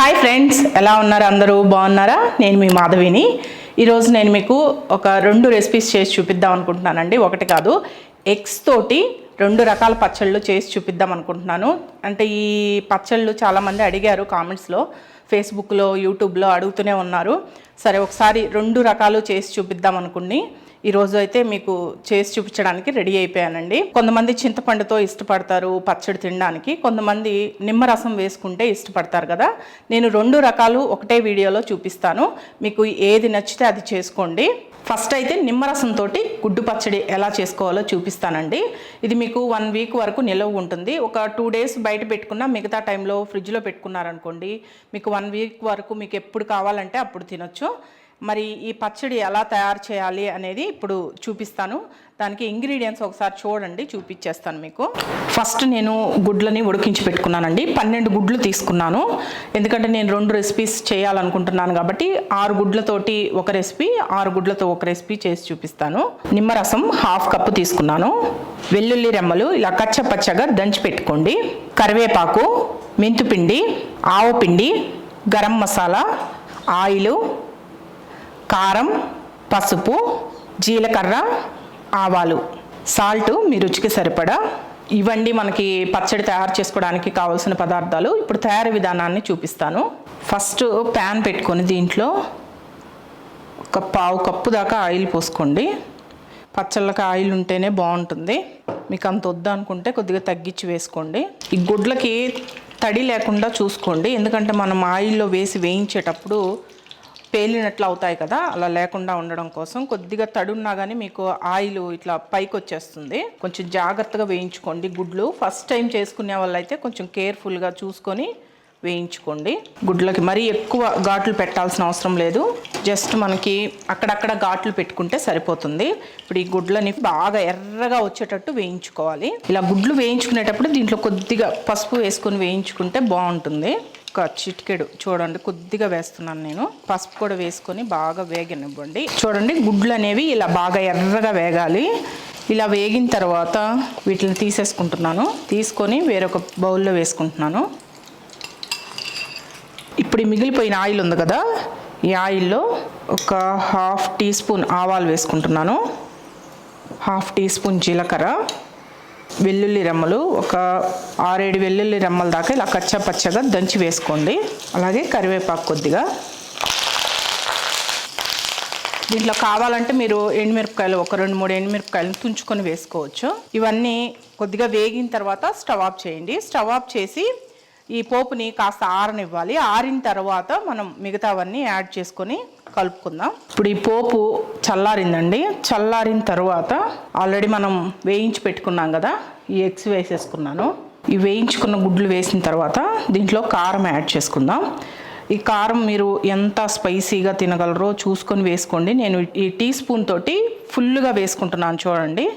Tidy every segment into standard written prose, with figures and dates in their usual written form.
Hi friends, ఎలా ఉన్నారు? అందరూ బాగున్నారా? నేను మీ మాధవిని. ఈరోజు నేను మీకు ఒక 2 రెసిపీస్ చేసి చూపిద్దాం అనుకుంటున్నానండి. ఒకటి కాదు, ఎగ్స్ తోటి 2 రకాల పచ్చళ్ళు చేసి చూపిద్దాం అనుకుంటున్నాను. అంటే ఈ పచ్చళ్ళు చాలామంది అడిగారు కామెంట్స్లో, ఫేస్బుక్లో, యూట్యూబ్లో అడుగుతూనే ఉన్నారు. సరే, ఒకసారి 2 రకాలు చేసి చూపిద్దాం అనుకుని ఈరోజు అయితే మీకు చేసి చూపించడానికి రెడీ అయిపోయానండి. కొంతమంది చింతపండుతో ఇష్టపడతారు పచ్చడి తినడానికి, కొంతమంది నిమ్మరసం వేసుకుంటే ఇష్టపడతారు కదా. నేను 2 రకాలు ఒకటే వీడియోలో చూపిస్తాను. మీకు ఏది నచ్చితే అది చేసుకోండి. ఫస్ట్ అయితే నిమ్మరసంతో గుడ్డు పచ్చడి ఎలా చేసుకోవాలో చూపిస్తానండి. ఇది మీకు 1 వీక్ వరకు నిలవ ఉంటుంది. ఒక 2 డేస్ బయట పెట్టుకున్నా, మిగతా టైంలో ఫ్రిడ్జ్లో పెట్టుకున్నారనుకోండి, మీకు 1 వీక్ వరకు మీకు ఎప్పుడు కావాలంటే అప్పుడు తినొచ్చు. మరి ఈ పచ్చడి ఎలా తయారు చేయాలి అనేది ఇప్పుడు చూపిస్తాను. దానికి ఇంగ్రీడియంట్స్ ఒకసారి చూడండి, చూపించేస్తాను మీకు. ఫస్ట్ నేను గుడ్లని ఉడికించి పెట్టుకున్నానండి. 12 గుడ్లు తీసుకున్నాను, ఎందుకంటే నేను 2 రెసిపీస్ చేయాలనుకుంటున్నాను కాబట్టి. 6 గుడ్లతోటి ఒక రెసిపీ, 6 గుడ్లతో ఒక రెసిపీ చేసి చూపిస్తాను. నిమ్మరసం 1/2 కప్పు తీసుకున్నాను. వెల్లుల్లి రెమ్మలు ఇలా కచ్చపచ్చగా దంచి పెట్టుకోండి. కరివేపాకు, మెంతుపిండి, ఆవపిండి, గరం మసాలా, ఆయిలు, కారం, పసుపు, జీలకర్ర, ఆవాలు, సాల్ట్ మీ రుచికి సరిపడా. ఇవండి మనకి పచ్చడి తయారు చేసుకోవడానికి కావాల్సిన పదార్థాలు. ఇప్పుడు తయారీ విధానాన్ని చూపిస్తాను. ఫస్ట్ ప్యాన్ పెట్టుకొని దీంట్లో ఒక 1/2 కప్పు దాకా ఆయిల్ పోసుకోండి. పచ్చళ్ళకి ఆయిల్ ఉంటేనే బాగుంటుంది. మీకు అంత వద్దు అనుకుంటే కొద్దిగా తగ్గించి వేసుకోండి. ఈ గుడ్లకి తడి లేకుండా చూసుకోండి, ఎందుకంటే మనం ఆయిల్లో వేసి వేయించేటప్పుడు పేలినట్లు అవుతాయి కదా, అలా లేకుండా ఉండడం కోసం కొద్దిగా తడున్నా కానీ మీకు ఆయిల్ ఇట్లా పైకి వచ్చేస్తుంది. కొంచెం జాగ్రత్తగా వేయించుకోండి గుడ్లు. ఫస్ట్ టైం చేసుకునే వాళ్ళైతే కొంచెం కేర్ఫుల్గా చూసుకొని వేయించుకోండి. గుడ్లకి మరీ ఎక్కువ ఘాట్లు పెట్టాల్సిన అవసరం లేదు, జస్ట్ మనకి అక్కడక్కడ ఘాట్లు పెట్టుకుంటే సరిపోతుంది. ఇప్పుడు ఈ గుడ్లని బాగా ఎర్రగా వచ్చేటట్టు వేయించుకోవాలి. ఇలా గుడ్లు వేయించుకునేటప్పుడు దీంట్లో కొద్దిగా పసుపు వేసుకొని వేయించుకుంటే బాగుంటుంది. ఒక చిటికెడు చూడండి, కొద్దిగా వేస్తున్నాను నేను. పసుపు కూడా వేసుకొని బాగా వేగనివ్వండి. చూడండి, గుడ్లు అనేవి ఇలా బాగా ఎర్రగా వేగాలి. ఇలా వేగిన తర్వాత వీటిని తీసేసుకుంటున్నాను. తీసుకొని వేరొక బౌల్లో వేసుకుంటున్నాను. ఇప్పుడు ఈ మిగిలిపోయిన ఆయిల్ ఉంది కదా, ఈ ఆయిల్లో ఒక 1/2 టీ స్పూన్ ఆవాలు వేసుకుంటున్నాను. 1/2 టీ స్పూన్ జీలకర్ర, వెల్లుల్లి రెమ్మలు ఒక 6-7 వెల్లుల్లి రెమ్మల దాకా ఇలా కచ్చపచ్చగా దంచి వేసుకోండి. అలాగే కరివేపాకు కొద్దిగా. దీంట్లో కావాలంటే మీరు ఎండుమిరపకాయలు ఒక 2-3 ఎండుమిరపకాయలను తుంచుకొని వేసుకోవచ్చు. ఇవన్నీ కొద్దిగా వేగిన తర్వాత స్టవ్ ఆఫ్ చేయండి. స్టవ్ ఆఫ్ చేసి ఈ పోపుని కాస్త ఆరనివ్వాలి. ఆరిన తర్వాత మనం మిగతావన్నీ యాడ్ చేసుకొని కలుపుకుందాం. ఇప్పుడు ఈ పోపు చల్లారిందండి. చల్లారిన తర్వాత ఆల్రెడీ మనం వేయించి పెట్టుకున్నాం కదా, ఈ ఎగ్స్ వేసేసుకున్నాను. ఈ వేయించుకున్న గుడ్లు వేసిన తర్వాత దీంట్లో కారం యాడ్ చేసుకుందాం. ఈ కారం మీరు ఎంత స్పైసీగా తినగలరో చూసుకొని వేసుకోండి. నేను ఈ టీ స్పూన్ తోటి ఫుల్గా వేసుకుంటున్నాను. చూడండి,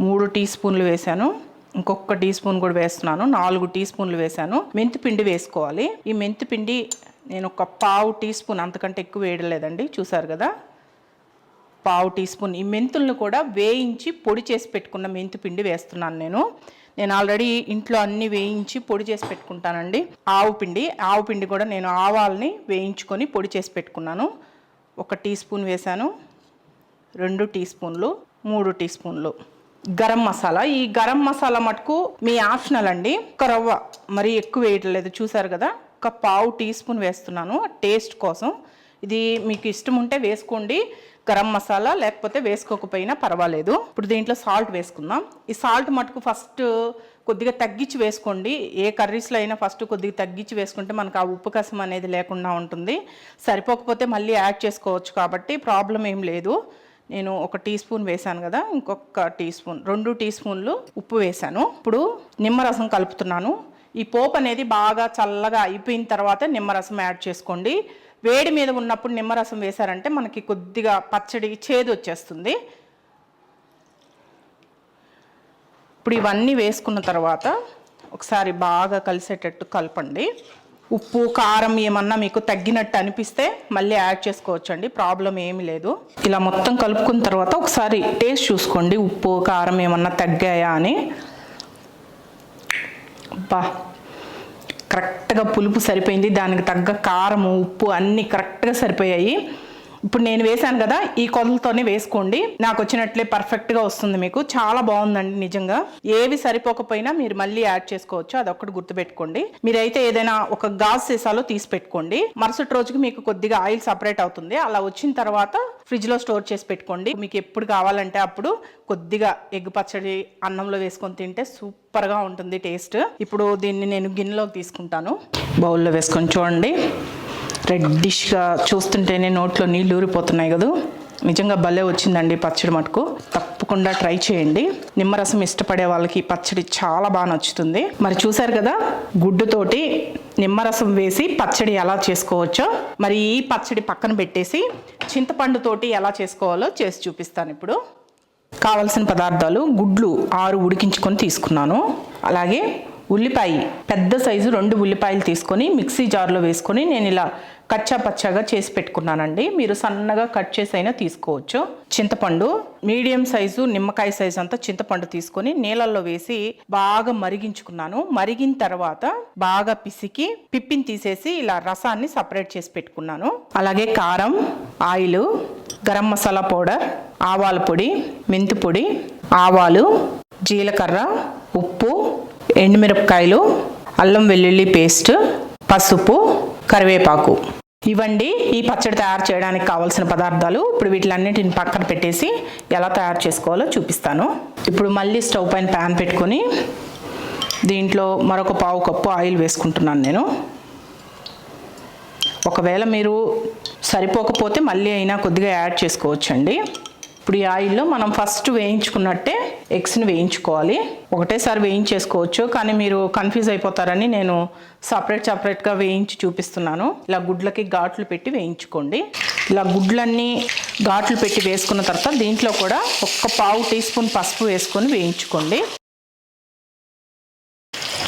3 టీ స్పూన్లు వేసాను. ఇంకొక టీ స్పూన్ కూడా వేస్తున్నాను. 4 టీ స్పూన్లు వేసాను. మెంతిపిండి వేసుకోవాలి. ఈ మెంతిపిండి నేను ఒక 1/2 టీ స్పూన్, అంతకంటే ఎక్కువ వేయలేదండి. చూసారు కదా, 1/2 టీ స్పూన్. ఈ మెంతులను కూడా వేయించి పొడి చేసి పెట్టుకున్న మెంతిపిండి వేస్తున్నాను నేను ఆల్రెడీ ఇంట్లో అన్నీ వేయించి పొడి చేసి పెట్టుకుంటానండి. ఆవు పిండి కూడా నేను ఆవాల్ని వేయించుకొని పొడి చేసి పెట్టుకున్నాను. 1 టీ స్పూన్ వేసాను. 2 టీ స్పూన్లు, 3 టీ స్పూన్లు. గరం మసాలా. ఈ గరం మసాలా మటుకు మీ ఆప్షనల్ అండి. ఒక రవ్వ, మరీ ఎక్కువ వేయట్లేదు. చూసారు కదా, ఒక 1/2 టీ స్పూన్ వేస్తున్నాను టేస్ట్ కోసం. ఇది మీకు ఇష్టం ఉంటే వేసుకోండి గరం మసాలా, లేకపోతే వేసుకోకపోయినా పర్వాలేదు. ఇప్పుడు దీంట్లో సాల్ట్ వేసుకుందాం. ఈ సాల్ట్ మటుకు ఫస్ట్ కొద్దిగా తగ్గించి వేసుకోండి. ఏ కర్రీస్లో అయినా ఫస్ట్ కొద్దిగా తగ్గించి వేసుకుంటే మనకు ఆ ఉప్పు కసం అనేది లేకుండా ఉంటుంది. సరిపోకపోతే మళ్ళీ యాడ్ చేసుకోవచ్చు కాబట్టి ప్రాబ్లం ఏం లేదు. నేను 1 టీ స్పూన్ వేసాను కదా, ఇంకొక టీ స్పూన్, 2 టీ స్పూన్లు ఉప్పు వేసాను. ఇప్పుడు నిమ్మరసం కలుపుతున్నాను. ఈ పోపు అనేది బాగా చల్లగా అయిపోయిన తర్వాత నిమ్మరసం యాడ్ చేసుకోండి. వేడి మీద ఉన్నప్పుడు నిమ్మరసం వేశారంటే మనకి కొద్దిగా పచ్చడి చేదు వచ్చేస్తుంది. ఇప్పుడు ఇవన్నీ వేసుకున్న తర్వాత ఒకసారి బాగా కలిసేటట్టు కలపండి. ఉప్పు, కారం ఏమన్నా మీకు తగ్గినట్టు అనిపిస్తే మళ్ళీ యాడ్ చేసుకోవచ్చండి, ప్రాబ్లం ఏమీ లేదు. ఇలా మొత్తం కలుపుకున్న తర్వాత ఒకసారి టేస్ట్ చూసుకోండి, ఉప్పు, కారం ఏమన్నా తగ్గాయా అని. కరెక్ట్గా పులుపు సరిపోయింది, దానికి తగ్గ కారం ఉప్పు అన్నీ కరెక్ట్గా సరిపోయాయి. ఇప్పుడు నేను వేసాను కదా, ఈ కొలతలతోనే వేసుకోండి. నాకు వచ్చినట్లే పర్ఫెక్ట్గా వస్తుంది. మీకు చాలా బాగుందండి నిజంగా. ఏవి సరిపోకపోయినా మీరు మళ్ళీ యాడ్ చేసుకోవచ్చు, అదొక్కటి గుర్తుపెట్టుకోండి. మీరైతే ఏదైనా ఒక గాజు సీసాలో తీసి పెట్టుకోండి. మరుసటి రోజుకి మీకు కొద్దిగా ఆయిల్ సపరేట్ అవుతుంది. అలా వచ్చిన తర్వాత ఫ్రిడ్జ్లో స్టోర్ చేసి పెట్టుకోండి. మీకు ఎప్పుడు కావాలంటే అప్పుడు కొద్దిగా ఎగ్ పచ్చడి అన్నంలో వేసుకొని తింటే సూపర్గా ఉంటుంది టేస్ట్. ఇప్పుడు దీన్ని నేను గిన్నెలోకి తీసుకుంటాను. బౌల్లో వేసుకొని చూడండి. రెడ్డిష్గా చూస్తుంటేనే నోట్లో నీళ్ళు ఊరిపోతున్నాయి కదా. నిజంగా భలే వచ్చిందండి పచ్చడి మటుకు. తప్పకుండా ట్రై చేయండి. నిమ్మరసం ఇష్టపడే వాళ్ళకి పచ్చడి చాలా బాగా నచ్చుతుంది. మరి చూసారు కదా, గుడ్డుతోటి నిమ్మరసం వేసి పచ్చడి ఎలా చేసుకోవచ్చో. మరి ఈ పచ్చడి పక్కన పెట్టేసి చింతపండుతోటి ఎలా చేసుకోవాలో చేసి చూపిస్తాను ఇప్పుడు. కావలసిన పదార్థాలు: గుడ్లు 6 ఉడికించుకొని తీసుకున్నాను. అలాగే ఉల్లిపాయ పెద్ద సైజు 2 ఉల్లిపాయలు తీసుకొని మిక్సీ జార్లో వేసుకొని నేను ఇలా కచ్చా పచ్చాగా చేసి పెట్టుకున్నానండి. మీరు సన్నగా కట్ చేసి అయినా తీసుకోవచ్చు. చింతపండు మీడియం సైజు నిమ్మకాయ సైజు అంతా చింతపండు తీసుకొని నీళ్ళల్లో వేసి బాగా మరిగించుకున్నాను. మరిగిన తర్వాత బాగా పిసికి పిప్పిని తీసేసి ఇలా రసాన్ని సపరేట్ చేసి పెట్టుకున్నాను. అలాగే కారం, ఆయిల్, గరం మసాలా పౌడర్, ఆవాల పొడి, మెంతి పొడి, ఆవాలు, జీలకర్ర, ఉప్పు, ఎండుమిరపకాయలు, అల్లం వెల్లుల్లి పేస్ట్, పసుపు, కరివేపాకు. ఇవండి ఈ పచ్చడి తయారు చేయడానికి కావాల్సిన పదార్థాలు. ఇప్పుడు వీటిలన్నిటిని పక్కన పెట్టేసి ఎలా తయారు చేసుకోవాలో చూపిస్తాను. ఇప్పుడు మళ్ళీ స్టవ్ పైన ప్యాన్ పెట్టుకొని దీంట్లో మరొక 1/2 కప్పు ఆయిల్ వేసుకుంటున్నాను నేను. ఒకవేళ మీరు సరిపోకపోతే మళ్ళీ అయినా కొద్దిగా యాడ్ చేసుకోవచ్చండి. ఇప్పుడు ఈ ఆయిల్లో మనం ఫస్ట్ వేయించుకున్నట్టే ఎగ్స్ని వేయించుకోవాలి. ఒకటేసారి వేయించేసుకోవచ్చు, కానీ మీరు కన్ఫ్యూజ్ అయిపోతారని నేను సపరేట్గా వేయించి చూపిస్తున్నాను. ఇలా గుడ్లకి ఘాట్లు పెట్టి వేయించుకోండి. ఇలా గుడ్లన్నీ ఘాట్లు పెట్టి వేసుకున్న తర్వాత దీంట్లో కూడా 1/4 టీ స్పూన్ పసుపు వేసుకొని వేయించుకోండి.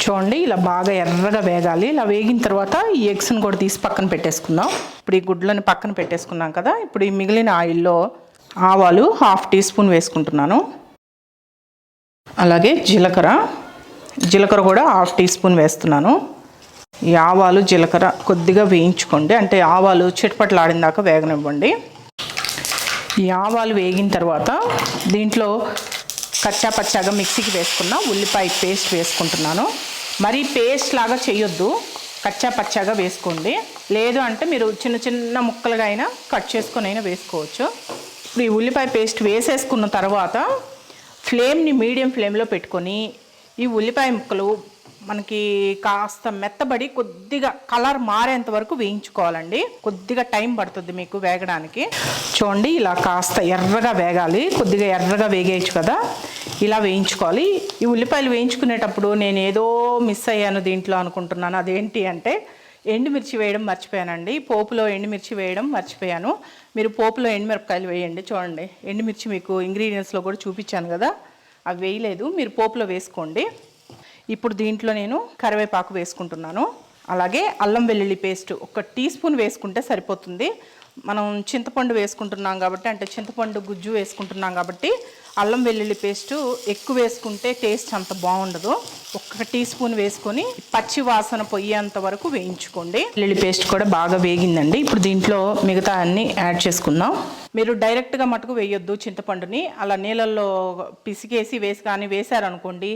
చూడండి, ఇలా బాగా ఎర్రగా వేగాలి. ఇలా వేగిన తర్వాత ఈ ఎగ్స్ని కూడా తీసి పక్కన పెట్టేసుకుందాం. ఇప్పుడు ఈ గుడ్లని పక్కన పెట్టేసుకున్నాం కదా. ఇప్పుడు ఈ మిగిలిన ఆయిల్లో ఆవాలు 1/2 టీ స్పూన్ వేసుకుంటున్నాను. అలాగే జీలకర్ర కూడా 1/2 టీ స్పూన్ వేస్తున్నాను. ఈ ఆవాలు జీలకర్ర కొద్దిగా వేయించుకోండి, అంటే ఆవాలు చిటపటలాడిన దాకా వేగనివ్వండి. ఈ ఆవాలు వేగిన తర్వాత దీంట్లో కచ్చా పచ్చాగా మిక్సీకి వేసుకున్న ఉల్లిపాయ పేస్ట్ వేసుకుంటున్నాను. మరి పేస్ట్ లాగా చేయొద్దు, కచ్చా పచ్చాగా వేసుకోండి. లేదు అంటే మీరు చిన్న చిన్న ముక్కలుగా అయినా కట్ చేసుకొని అయినా వేసుకోవచ్చు. ఇప్పుడు ఈ ఉల్లిపాయ పేస్ట్ వేసేసుకున్న తర్వాత ఫ్లేమ్ని మీడియం ఫ్లేమ్లో పెట్టుకొని ఈ ఉల్లిపాయ ముక్కలు మనకి కాస్త మెత్తబడి కొద్దిగా కలర్ మారేంత వరకు వేయించుకోవాలండి. కొద్దిగా టైం పడుతుంది మీకు వేగడానికి. చూడండి, ఇలా కాస్త ఎర్రగా వేగాలి. కొద్దిగా ఎర్రగా వేగేయచ్చు కదా, ఇలా వేయించుకోవాలి. ఈ ఉల్లిపాయలు వేయించుకునేటప్పుడు నేను ఏదో మిస్ అయ్యాను దీంట్లో అనుకుంటున్నాను. అదేంటి అంటే ఎండుమిర్చి వేయడం మర్చిపోయానండి. పోపులో ఎండుమిర్చి వేయడం మర్చిపోయాను. మీరు పోపులో ఎండుమిరపకాయలు వేయండి. చూడండి, ఎండుమిర్చి మీకు ఇంగ్రీడియంట్స్లో కూడా చూపించాను కదా, అవి వేయలేదు, మీరు పోపులో వేసుకోండి. ఇప్పుడు దీంట్లో నేను కరివేపాకు వేసుకుంటున్నాను. అలాగే అల్లం వెల్లుల్లి పేస్ట్ 1 టీ స్పూన్ వేసుకుంటే సరిపోతుంది. మనం చింతపండు వేసుకుంటున్నాం కాబట్టి, అంటే చింతపండు గుజ్జు వేసుకుంటున్నాం కాబట్టి అల్లం వెల్లుల్లి పేస్టు ఎక్కువ వేసుకుంటే టేస్ట్ అంత బాగుండదు. 1 టీ స్పూన్ వేసుకొని పచ్చి వాసన పోయేంత వరకు వేయించుకోండి. వెల్లుల్లి పేస్ట్ కూడా బాగా వేగిందండి. ఇప్పుడు దీంట్లో మిగతా అన్ని యాడ్ చేసుకుందాం. మీరు డైరెక్ట్గా మటుకు వేయొద్దు చింతపండుని. అలా నీళ్ళల్లో పిసికేసి వేసారనుకోండి,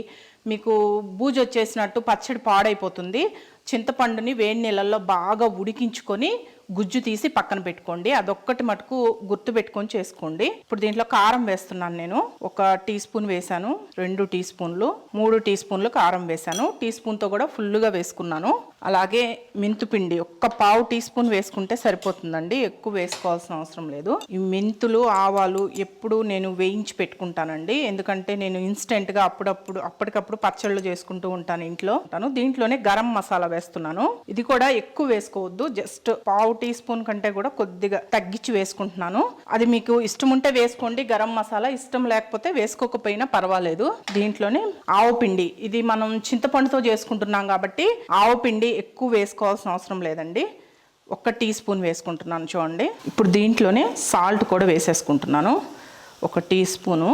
మీకు బూజు వచ్చేసినట్టు పచ్చడి పాడైపోతుంది. చింతపండుని వేడి నీళ్ళల్లో బాగా ఉడికించుకొని గుజ్జు తీసి పక్కన పెట్టుకోండి. అదొక్కటి మటుకు గుర్తు పెట్టుకొని చేసుకోండి. ఇప్పుడు దీంట్లో కారం వేస్తున్నాను నేను. 1 టీ స్పూన్ వేసాను, 2 టీ స్పూన్లు, 3 టీ స్పూన్లు కారం వేసాను. టీ స్పూన్తో కూడా ఫుల్గా వేసుకున్నాను. అలాగే మెంతుపిండి 1/4 టీ స్పూన్ వేసుకుంటే సరిపోతుందండి, ఎక్కువ వేసుకోవాల్సిన అవసరం లేదు. ఈ మెంతులు ఆవాలు ఎప్పుడు నేను వేయించి పెట్టుకుంటానండి, ఎందుకంటే నేను ఇన్స్టెంట్గా అప్పటికప్పుడు పచ్చళ్ళు చేసుకుంటూ ఉంటాను ఇంట్లో. దీంట్లోనే గరం మసాలా వేస్తున్నాను. ఇది కూడా ఎక్కువ వేసుకోవద్దు, జస్ట్ 1/2 టీ స్పూన్ కంటే కూడా కొద్దిగా తగ్గించి వేసుకుంటున్నాను. అది మీకు ఇష్టం ఉంటే వేసుకోండి గరం మసాలా, ఇష్టం లేకపోతే వేసుకోకపోయినా పర్వాలేదు. దీంట్లోనే ఆవు పిండి, ఇది మనం చింతపండుతో చేసుకుంటున్నాం కాబట్టి ఆవు పిండి ఎక్కువ వేసుకోవాల్సిన అవసరం లేదండి. 1 టీ స్పూన్ వేసుకుంటున్నాను చూడండి. ఇప్పుడు దీంట్లోనే సాల్ట్ కూడా వేసేసుకుంటున్నాను. 1 టీ స్పూను,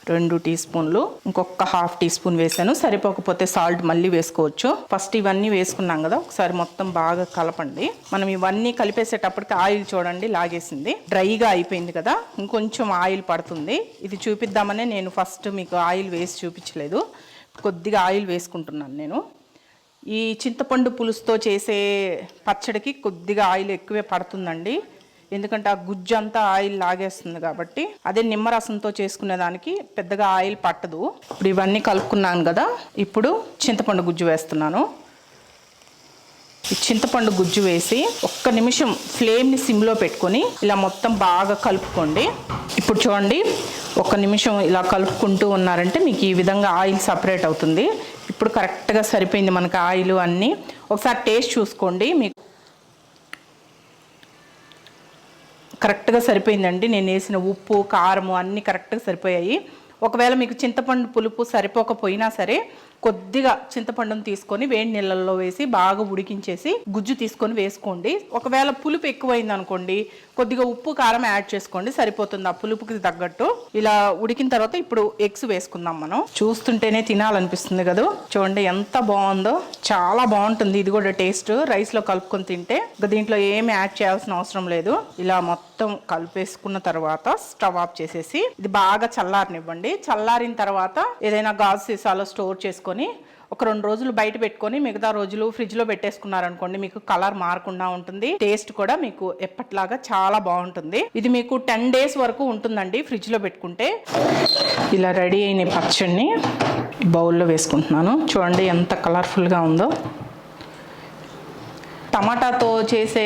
2 టీ స్పూన్లు, ఇంకొక హాఫ్ టీ స్పూన్ వేసాను. సరిపోకపోతే సాల్ట్ మళ్ళీ వేసుకోవచ్చు. ఫస్ట్ ఇవన్నీ వేసుకున్నాం కదా, ఒకసారి మొత్తం బాగా కలపండి. మనం ఇవన్నీ కలిపేసేటప్పటికి ఆయిల్ చూడండి లాగేసింది, డ్రైగా అయిపోయింది కదా, ఇంకొంచెం ఆయిల్ పడుతుంది. ఇది చూపిద్దామనే నేను ఫస్ట్ మీకు ఆయిల్ వేసి చూపించలేదు, కొద్దిగా ఆయిల్ వేసుకుంటున్నాను నేను. ఈ చింతపండు పులుసుతో చేసే పచ్చడికి కొద్దిగా ఆయిల్ ఎక్కువే పడుతుందండి, ఎందుకంటే ఆ గుజ్జు అంతా ఆయిల్ లాగేస్తుంది కాబట్టి. అదే నిమ్మరసంతో చేసుకునే దానికి పెద్దగా ఆయిల్ పట్టదు. ఇప్పుడు ఇవన్నీ కలుపుకున్నాను కదా, ఇప్పుడు చింతపండు గుజ్జు వేస్తున్నాను. ఈ చింతపండు గుజ్జు వేసి ఒక్క నిమిషం ఫ్లేమ్ని సిమ్లో పెట్టుకొని ఇలా మొత్తం బాగా కలుపుకోండి. ఇప్పుడు చూడండి, ఒక నిమిషం ఇలా కలుపుకుంటూ ఉన్నారంటే మీకు ఈ విధంగా ఆయిల్ సపరేట్ అవుతుంది. ఇప్పుడు కరెక్ట్గా సరిపోయింది మనకు ఆయిల్ అన్నీ. ఒకసారి టేస్ట్ చూసుకోండి, మీకు కరెక్ట్గా సరిపోయిందండి. నేను వేసిన ఉప్పు కారము అన్నీ కరెక్ట్గా సరిపోయాయి. ఒకవేళ మీకు చింతపండు పులుపు సరిపోకపోయినా సరే కొద్దిగా చింతపండును తీసుకొని వేడి నీళ్ళల్లో వేసి బాగా ఉడికించేసి గుజ్జు తీసుకొని వేసుకోండి. ఒకవేళ పులుపు ఎక్కువైంది అనుకోండి, కొద్దిగా ఉప్పు కారం యాడ్ చేసుకోండి, సరిపోతుంది ఆ పులుపుకి తగ్గట్టు. ఇలా ఉడికిన తర్వాత ఇప్పుడు ఎగ్స్ వేసుకుందాం. మనం చూస్తుంటేనే తినాలనిపిస్తుంది కదా, చూడండి ఎంత బాగుందో, చాలా బాగుంటుంది. ఇది కూడా టేస్ట్ రైస్లో కలుపుకొని తింటే దీంట్లో ఏమి యాడ్ చేయాల్సిన అవసరం లేదు. ఇలా మొత్తం కలిపేసుకున్న తర్వాత స్టవ్ ఆఫ్ చేసేసి ఇది బాగా చల్లారనివ్వండి. చల్లారిన తర్వాత ఏదైనా గాజు సీసాలో స్టోర్ చేసుకొని ఒక 2 రోజులు బయట పెట్టుకొని మిగతా రోజులు ఫ్రిడ్జ్లో పెట్టేసుకున్నారనుకోండి, మీకు కలర్ మారకుండా ఉంటుంది, టేస్ట్ కూడా మీకు ఎప్పట్లాగా చాలా బాగుంటుంది. ఇది మీకు 10 days వరకు ఉంటుందండి ఫ్రిడ్జ్లో పెట్టుకుంటే. ఇలా రెడీ అయిన పచ్చడిని బౌల్లో వేసుకుంటున్నాను. చూడండి ఎంత కలర్ఫుల్గా ఉందో. టమాటాతో చేసే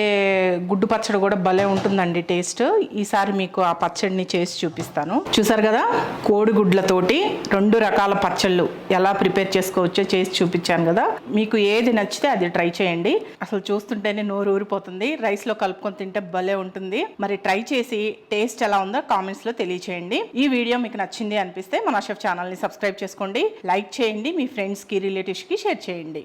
గుడ్డు పచ్చడి కూడా భలే ఉంటుందండి టేస్ట్. ఈసారి మీకు ఆ పచ్చడిని చేసి చూపిస్తాను. చూసారు కదా, కోడిగుడ్లతోటి 2 రకాల పచ్చళ్ళు ఎలా ప్రిపేర్ చేసుకోవచ్చో చేసి చూపించాను కదా. మీకు ఏది నచ్చితే అది ట్రై చేయండి. అసలు చూస్తుంటేనే నోరు ఊరిపోతుంది. రైస్లో కలుపుకొని తింటే భలే ఉంటుంది. మరి ట్రై చేసి టేస్ట్ ఎలా ఉందో కామెంట్స్లో తెలియచేయండి. ఈ వీడియో మీకు నచ్చింది అనిపిస్తే మన షెఫ్ ఛానల్ని సబ్స్క్రైబ్ చేసుకోండి, లైక్ చేయండి, మీ ఫ్రెండ్స్కి రిలేటివ్స్కి షేర్ చేయండి.